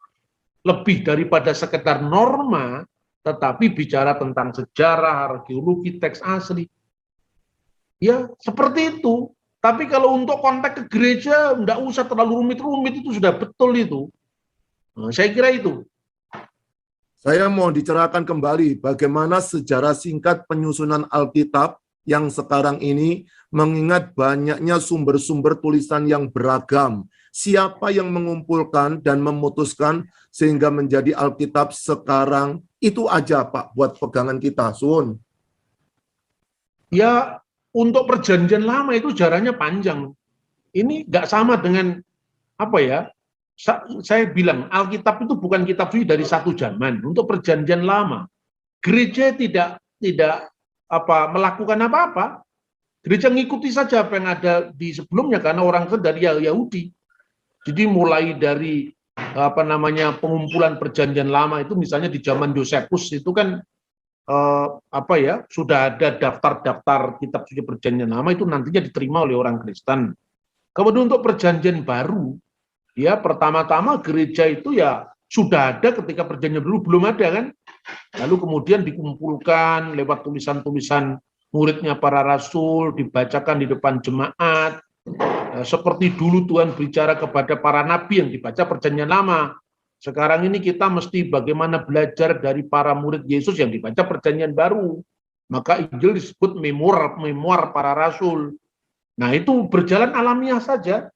lebih daripada sekedar norma, tetapi bicara tentang sejarah, arkeologi, teks asli. Ya, seperti itu. Tapi kalau untuk konteks ke gereja, enggak usah terlalu rumit-rumit, itu sudah betul itu. Nah, saya kira itu. Saya mau dicerahkan kembali bagaimana sejarah singkat penyusunan Alkitab yang sekarang ini mengingat banyaknya sumber-sumber tulisan yang beragam. Siapa yang mengumpulkan dan memutuskan sehingga menjadi Alkitab sekarang? Itu aja Pak buat pegangan kita, Sun. Ya, untuk perjanjian lama itu jaraknya panjang. Ini nggak sama dengan apa ya? Saya bilang Alkitab itu bukan kitab suci dari satu zaman. Untuk perjanjian lama, gereja tidak melakukan apa-apa. Gereja ngikuti saja apa yang ada di sebelumnya karena orang itu dari Yahudi. Jadi mulai dari pengumpulan perjanjian lama itu misalnya di zaman Yosefus itu kan sudah ada daftar-daftar kitab suci perjanjian lama itu nantinya diterima oleh orang Kristen. Kemudian untuk perjanjian baru, ya pertama-tama gereja itu ya sudah ada ketika perjanjian baru belum ada kan. Lalu kemudian dikumpulkan lewat tulisan-tulisan muridnya para rasul, dibacakan di depan jemaat. Seperti dulu Tuhan bicara kepada para nabi yang dibaca perjanjian lama. Sekarang ini kita mesti bagaimana belajar dari para murid Yesus yang dibaca perjanjian baru. Maka Injil disebut memoir para rasul. Nah itu berjalan alamiah saja.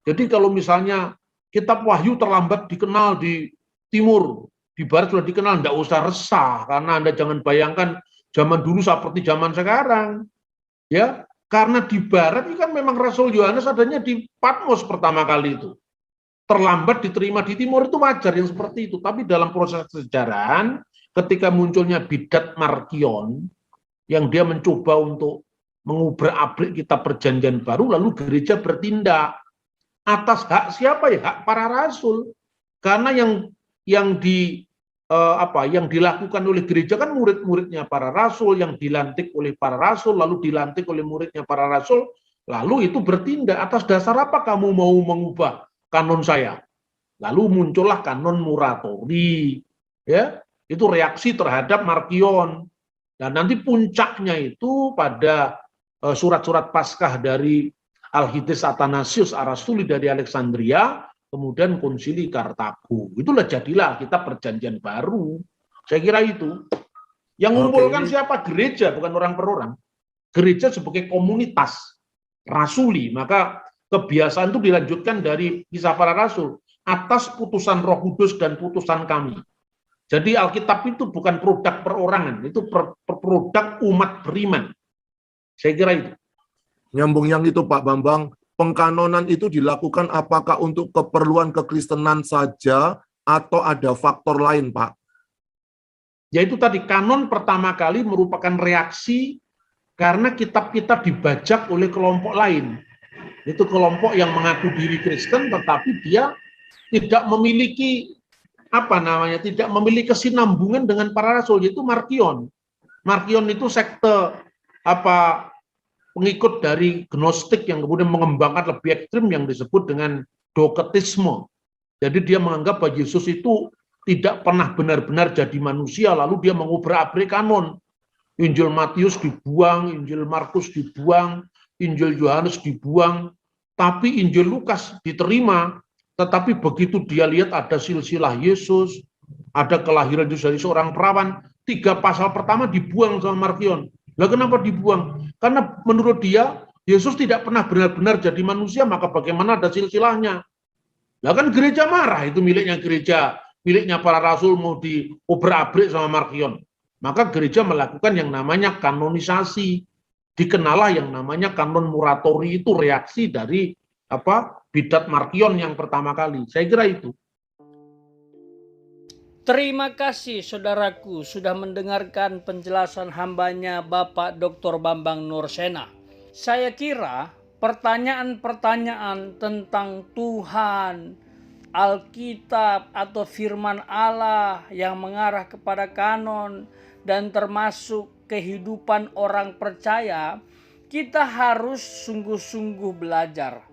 Jadi kalau misalnya kitab Wahyu terlambat dikenal di timur, di barat sudah dikenal, tidak usah resah. Karena Anda jangan bayangkan zaman dulu seperti zaman sekarang. Ya, karena di barat ini kan memang Rasul Yohanes adanya di Patmos pertama kali itu. Terlambat diterima di timur itu wajar yang seperti itu. Tapi dalam proses kesejarahan, ketika munculnya bidat Markion, yang dia mencoba untuk mengubrak-abrik kitab perjanjian baru, lalu gereja bertindak. Atas hak siapa ya? Hak para rasul. Karena yang dilakukan oleh gereja kan murid-muridnya para rasul, yang dilantik oleh para rasul, lalu dilantik oleh muridnya para rasul, lalu itu bertindak. Atas dasar apa kamu mau mengubah kanon saya? Lalu muncullah kanon Muratori. Ya, itu reaksi terhadap Markion. Dan nanti puncaknya itu pada surat-surat Paskah dari Alhides Athanasius Arastuli dari Alexandria, kemudian konsili Kartago. Itulah jadilah kita perjanjian baru. Saya kira itu. Yang mengumpulkan siapa? Gereja, bukan orang per orang. Gereja sebagai komunitas rasuli. Maka kebiasaan itu dilanjutkan dari kisah para rasul. Atas putusan Roh Kudus dan putusan kami. Jadi Alkitab itu bukan produk perorangan. Itu produk umat beriman. Saya kira itu. Nyambung yang itu Pak Bambang, pengkanonan itu dilakukan apakah untuk keperluan kekristenan saja atau ada faktor lain Pak? Yaitu tadi kanon pertama kali merupakan reaksi karena kitab-kitab dibajak oleh kelompok lain. Itu kelompok yang mengaku diri Kristen tetapi dia tidak memiliki tidak memiliki kesinambungan dengan para rasul, yaitu Markion. Markion itu sekte pengikut dari Gnostik yang kemudian mengembangkan lebih ekstrim yang disebut dengan doketisme. Jadi dia menganggap bahwa Yesus itu tidak pernah benar-benar jadi manusia, lalu dia mengubrak-abrik kanon. Injil Matius dibuang, Injil Markus dibuang, Injil Yohanes dibuang, tapi Injil Lukas diterima. Tetapi begitu dia lihat ada silsilah Yesus, ada kelahiran Yesus dari seorang perawan, 3 pasal pertama dibuang sama Markion. Lah kenapa dibuang? Karena menurut dia, Yesus tidak pernah benar-benar jadi manusia, maka bagaimana ada silsilahnya? Lah kan gereja marah, itu miliknya gereja, miliknya para rasul mau diobrak-abrik sama Markion. Maka gereja melakukan yang namanya kanonisasi. Dikenalah yang namanya kanon Muratori, itu reaksi dari bidat Markion yang pertama kali. Saya kira itu. Terima kasih saudaraku sudah mendengarkan penjelasan hambanya Bapak Dr. Bambang Nursena. Saya kira pertanyaan-pertanyaan tentang Tuhan, Alkitab atau firman Allah yang mengarah kepada kanon dan termasuk kehidupan orang percaya, kita harus sungguh-sungguh belajar.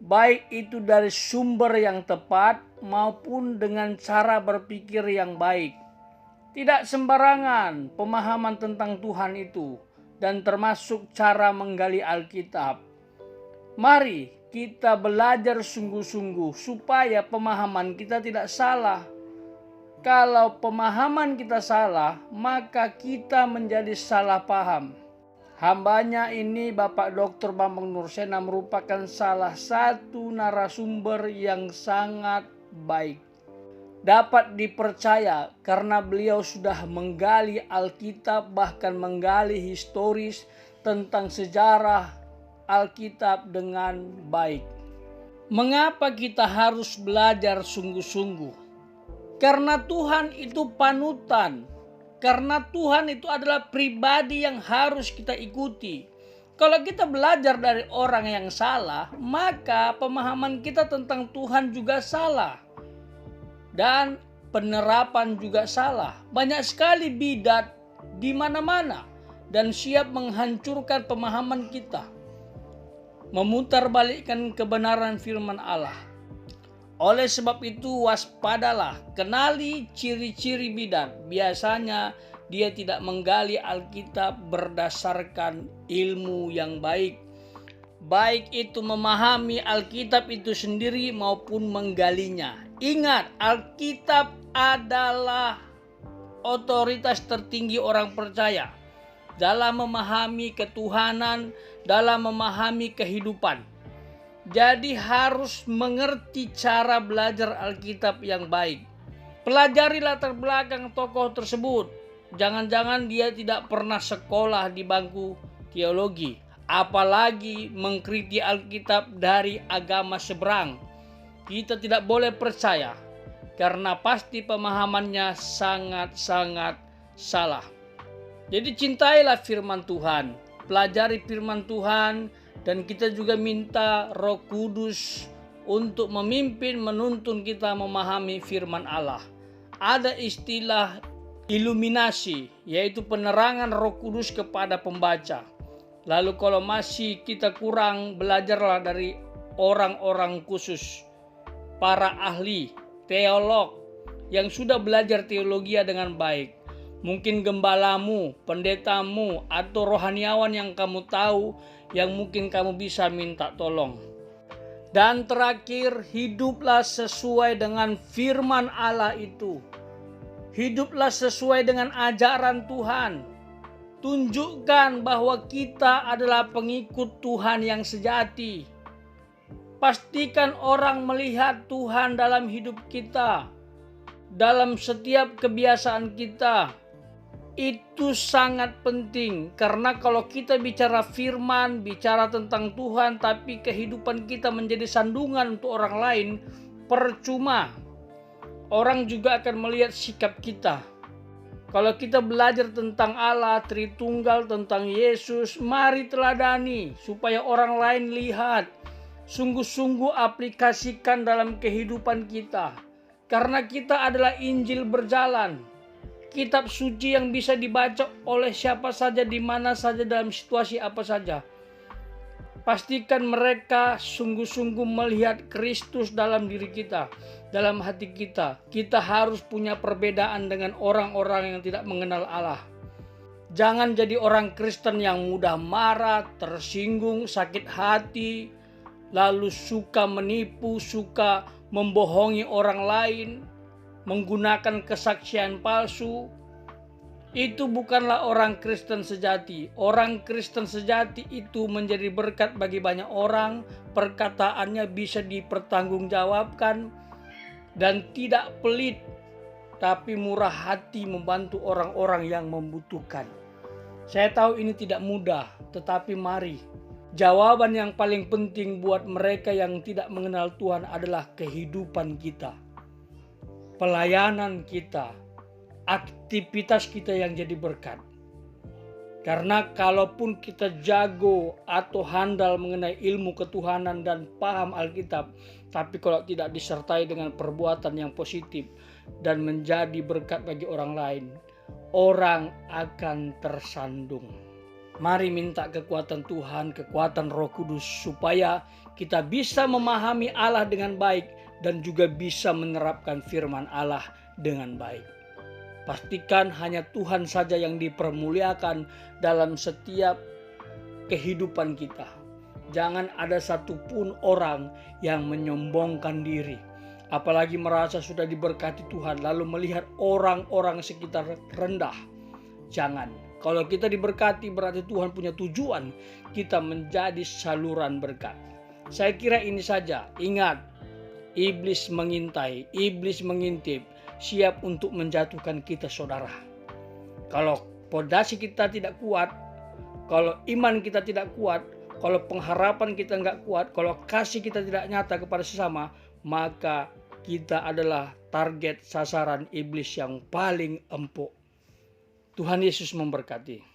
Baik itu dari sumber yang tepat maupun dengan cara berpikir yang baik. Tidak sembarangan pemahaman tentang Tuhan itu dan termasuk cara menggali Alkitab. Mari kita belajar sungguh-sungguh supaya pemahaman kita tidak salah. Kalau pemahaman kita salah, maka kita menjadi salah paham. Hambanya ini Bapak Dr. Bambang Nursena merupakan salah satu narasumber yang sangat baik. Dapat dipercaya karena beliau sudah menggali Alkitab, bahkan menggali historis tentang sejarah Alkitab dengan baik. Mengapa kita harus belajar sungguh-sungguh? Karena Tuhan itu panutan. Karena Tuhan itu adalah pribadi yang harus kita ikuti. Kalau kita belajar dari orang yang salah, maka pemahaman kita tentang Tuhan juga salah. Dan penerapan juga salah. Banyak sekali bidat di mana-mana dan siap menghancurkan pemahaman kita. Memutarbalikkan kebenaran firman Allah. Oleh sebab itu waspadalah, kenali ciri-ciri bidat. Biasanya dia tidak menggali Alkitab berdasarkan ilmu yang baik. Baik itu memahami Alkitab itu sendiri maupun menggalinya. Ingat, Alkitab adalah otoritas tertinggi orang percaya dalam memahami ketuhanan, dalam memahami kehidupan. Jadi harus mengerti cara belajar Alkitab yang baik. Pelajari latar belakang tokoh tersebut. Jangan-jangan dia tidak pernah sekolah di bangku teologi. Apalagi mengkritik Alkitab dari agama seberang. Kita tidak boleh percaya. Karena pasti pemahamannya sangat-sangat salah. Jadi cintailah firman Tuhan. Pelajari firman Tuhan. Dan kita juga minta Roh Kudus untuk memimpin, menuntun kita memahami firman Allah. Ada istilah iluminasi, yaitu penerangan Roh Kudus kepada pembaca. Lalu kalau masih kita kurang, belajarlah dari orang-orang khusus, para ahli, teolog, yang sudah belajar teologi dengan baik. Mungkin gembalamu, pendetamu, atau rohaniawan yang kamu tahu, yang mungkin kamu bisa minta tolong. Dan terakhir, hiduplah sesuai dengan firman Allah itu. Hiduplah sesuai dengan ajaran Tuhan. Tunjukkan bahwa kita adalah pengikut Tuhan yang sejati. Pastikan orang melihat Tuhan dalam hidup kita, dalam setiap kebiasaan kita. Itu sangat penting, karena kalau kita bicara firman, bicara tentang Tuhan, tapi kehidupan kita menjadi sandungan untuk orang lain, percuma. Orang juga akan melihat sikap kita. Kalau kita belajar tentang Allah, Tritunggal, tentang Yesus, mari teladani supaya orang lain lihat. Sungguh-sungguh aplikasikan dalam kehidupan kita. Karena kita adalah Injil berjalan. Kitab suci yang bisa dibaca oleh siapa saja, di mana saja, dalam situasi apa saja. Pastikan mereka sungguh-sungguh melihat Kristus dalam diri kita, dalam hati kita. Kita harus punya perbedaan dengan orang-orang yang tidak mengenal Allah. Jangan jadi orang Kristen yang mudah marah, tersinggung, sakit hati, lalu suka menipu, suka membohongi orang lain, menggunakan kesaksian palsu. Itu bukanlah orang Kristen sejati. Orang Kristen sejati itu menjadi berkat bagi banyak orang, perkataannya bisa dipertanggungjawabkan dan tidak pelit, tapi murah hati membantu orang-orang yang membutuhkan. Saya tahu ini tidak mudah, tetapi mari. Jawaban yang paling penting buat mereka yang tidak mengenal Tuhan adalah kehidupan kita, pelayanan kita, aktivitas kita yang jadi berkat. Karena kalaupun kita jago atau handal mengenai ilmu ketuhanan dan paham Alkitab, tapi kalau tidak disertai dengan perbuatan yang positif dan menjadi berkat bagi orang lain, orang akan tersandung. Mari minta kekuatan Tuhan, kekuatan Roh Kudus, supaya kita bisa memahami Allah dengan baik dan juga bisa menerapkan firman Allah dengan baik. Pastikan hanya Tuhan saja yang dipermuliakan dalam setiap kehidupan kita. Jangan ada satupun orang yang menyombongkan diri, apalagi merasa sudah diberkati Tuhan lalu melihat orang-orang sekitar rendah. Jangan. Kalau kita diberkati berarti Tuhan punya tujuan kita menjadi saluran berkat. Saya kira ini saja. Ingat, iblis mengintai, iblis mengintip, siap untuk menjatuhkan kita, saudara. Kalau fondasi kita tidak kuat, kalau iman kita tidak kuat, kalau pengharapan kita nggak kuat, kalau kasih kita tidak nyata kepada sesama, maka kita adalah target sasaran iblis yang paling empuk. Tuhan Yesus memberkati.